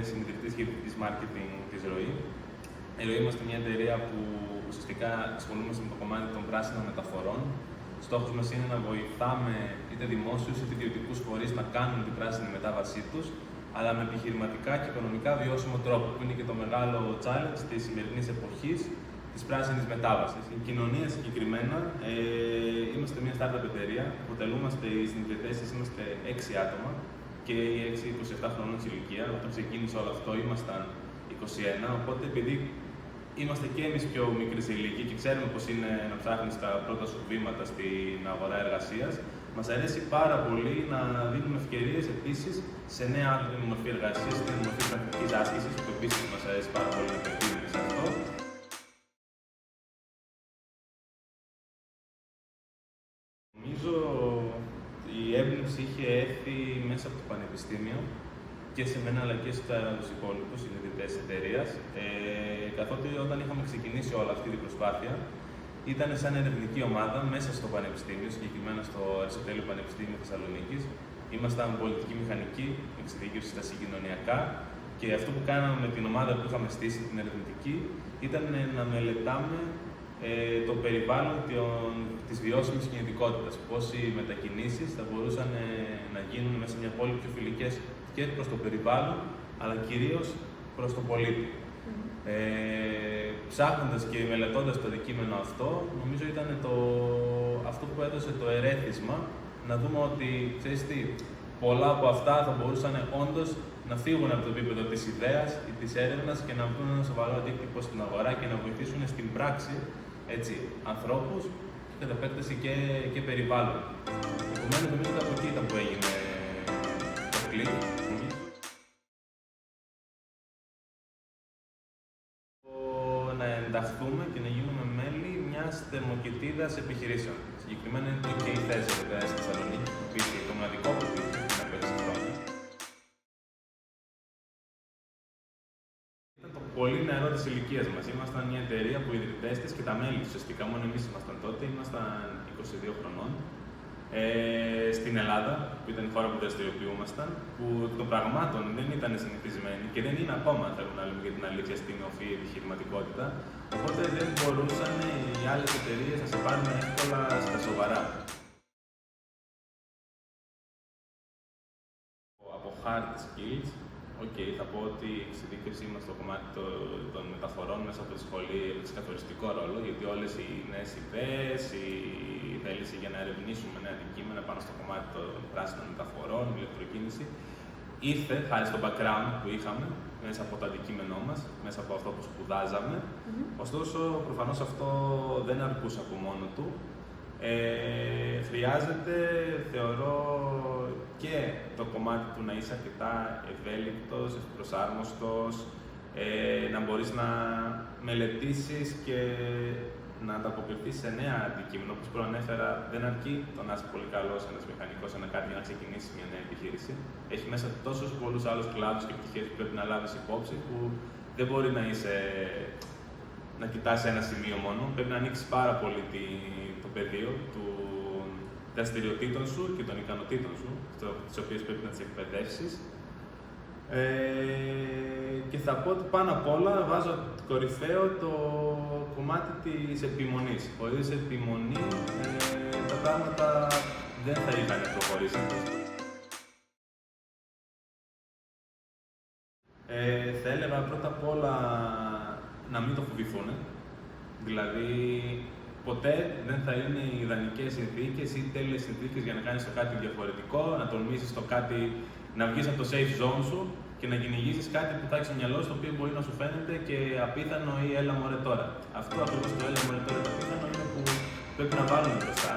συνειδητής και διευθυντής marketing της ΡΟΗ. Η ΡΟΗ είμαστε μια εταιρεία που ουσιαστικά ασχολούμαστε με το κομμάτι των πράσινων μεταφορών. Στόχος μας είναι να βοηθάμε είτε δημόσιους είτε ιδιωτικούς φορείς να κάνουν την πράσινη μετάβασή τους, αλλά με επιχειρηματικά και οικονομικά βιώσιμο τρόπο, που είναι και το μεγάλο challenge της σημερινής εποχής της πράσινης μετάβασης. Η κοινωνία συγκεκριμένα, είμαστε μια startup εταιρεία, αποτελούμαστε οι συνειδητές, είμαστε 6 άτομα και οι 6 27 χρόνων ηλικία. Όταν ξεκίνησε όλο αυτό ήμασταν 21, οπότε επειδή είμαστε και εμείς πιο μικροί σε ηλικία και ξέρουμε πώς είναι να ψάχνεις τα πρώτα σου βήματα στην αγορά εργασίας, μας αρέσει πάρα πολύ να δίνουμε ευκαιρίες επίσης σε νέα άτομα με μορφή εργασίας, στην μορφή πρακτικής άσκησης, που επίσης μας αρέσει πάρα πολύ να επενδύουμε σε αυτό. Νομίζω η έμπνευση είχε έρθει μέσα από το πανεπιστήμιο και σε μένα αλλά και στους υπόλοιπους συνειδητές εταιρείας, καθότι όταν είχαμε ξεκινήσει όλη αυτή την προσπάθεια, ήταν σαν ερευνητική ομάδα μέσα στο Πανεπιστήμιο, συγκεκριμένα στο Αριστοτέλειο Πανεπιστήμιο Θεσσαλονίκης. Ήμασταν πολιτική μηχανική, εξειδίκευση στα συγκοινωνιακά, και αυτό που κάναμε με την ομάδα που είχαμε στήσει, την ερευνητική, ήταν να μελετάμε το περιβάλλον της βιώσιμης κινητικότητας. Πώς οι μετακινήσεις θα μπορούσαν να γίνουν μέσα σε μια πόλη πιο φιλικές και προς το περιβάλλον, αλλά κυρίως προς τον πολίτη. Ψάχνοντας και μελετώντας το αντικείμενο αυτό, νομίζω ήταν αυτό που έδωσε το ερέθισμα να δούμε ότι, ξέρεις τι, πολλά από αυτά θα μπορούσαν όντως να φύγουν από το επίπεδο της ιδέας ή της έρευνας και να βρουν ένα σοβαρό αντίκτυπο στην αγορά και να βοηθήσουν στην πράξη ανθρώπους και κατά επέκταση και περιβάλλον. Επομένως, νομίζω ότι από εκεί ήταν που έγινε το κλικ. Να ενταχθούμε και να γίνουμε μέλη μιας θερμοκοιτίδας επιχειρήσεων. Συγκεκριμένα είναι το K4 στη Θεσσαλονίκη, που είναι το μοναδικό που υπήρχε πριν από 6 χρόνια. Ήταν το πολύ νεαρό της ηλικίας μας. Ήμασταν μια εταιρεία που οι ιδρυτές της και τα μέλη της, ουσιαστικά μόνο εμείς ήμασταν τότε, ήμασταν 22 χρονών. Στην Ελλάδα, που ήταν η χώρα που δραστηριοποιούμασταν, που εκ των πραγμάτων δεν ήταν συνηθισμένη και δεν είναι ακόμα, θέλω να λέμε για την αλήθεια, στην οφή επιχειρηματικότητα. Οπότε δεν μπορούσαν οι άλλες εταιρείες να σε πάρουν εύκολα στα σοβαρά. Από hard skills, θα πω ότι η εξειδίκευσή μας στο κομμάτι των μεταφορών μέσα από τη σχολή έπαιξε καθοριστικό ρόλο, γιατί όλες οι νέες ιδέες, η θέληση για να ερευνήσουμε νέα αντικείμενα πάνω στο κομμάτι των πράσινων μεταφορών, ηλεκτροκίνηση, ήρθε χάρη στο background που είχαμε μέσα από το αντικείμενό μας, μέσα από αυτό που σπουδάζαμε. Ωστόσο, προφανώς αυτό δεν αρκούσε από μόνο του. Χρειάζεται, θεωρώ, και το κομμάτι του να είσαι αρκετά ευέλικτος, ευπροσάρμοστος, να μπορείς να μελετήσεις και να ανταποκριθείς σε νέα αντικείμενα. Όπως προανέφερα, δεν αρκεί το να είσαι πολύ καλός ένας μηχανικός, ένα κάτι για να ξεκινήσει μια νέα επιχείρηση. Έχει μέσα τόσους πολλούς άλλους κλάδους και πτυχές που πρέπει να λάβεις υπόψη, που δεν μπορεί να κοιτάς ένα σημείο μόνο. Πρέπει να ανοίξεις πάρα πολύ το πεδίο των δραστηριοτήτων σου και των ικανοτήτων σου, τις οποίες πρέπει να τις εκπαιδεύσεις. Και θα πω ότι πάνω απ' όλα βάζω κορυφαίο το κομμάτι της επιμονής. Χωρίς επιμονή τα πράγματα δεν θα είχαν προχωρήσει. Θα έλεγα πρώτα απ' όλα να μην το φοβηθούν. Δηλαδή, ποτέ δεν θα είναι οι ιδανικές συνθήκες ή τέλειες συνθήκες για να κάνεις το κάτι διαφορετικό, να τολμήσεις το κάτι, να βγεις από το safe zone σου και να κυνηγήσεις κάτι που θα έχεις στο μυαλό σου, το οποίο μπορεί να σου φαίνεται και απίθανο ή έλα μωρέ τώρα. Αυτό ακριβώς το έλα μωρέ τώρα το απίθανο είναι που πρέπει να βάλουμε μπροστά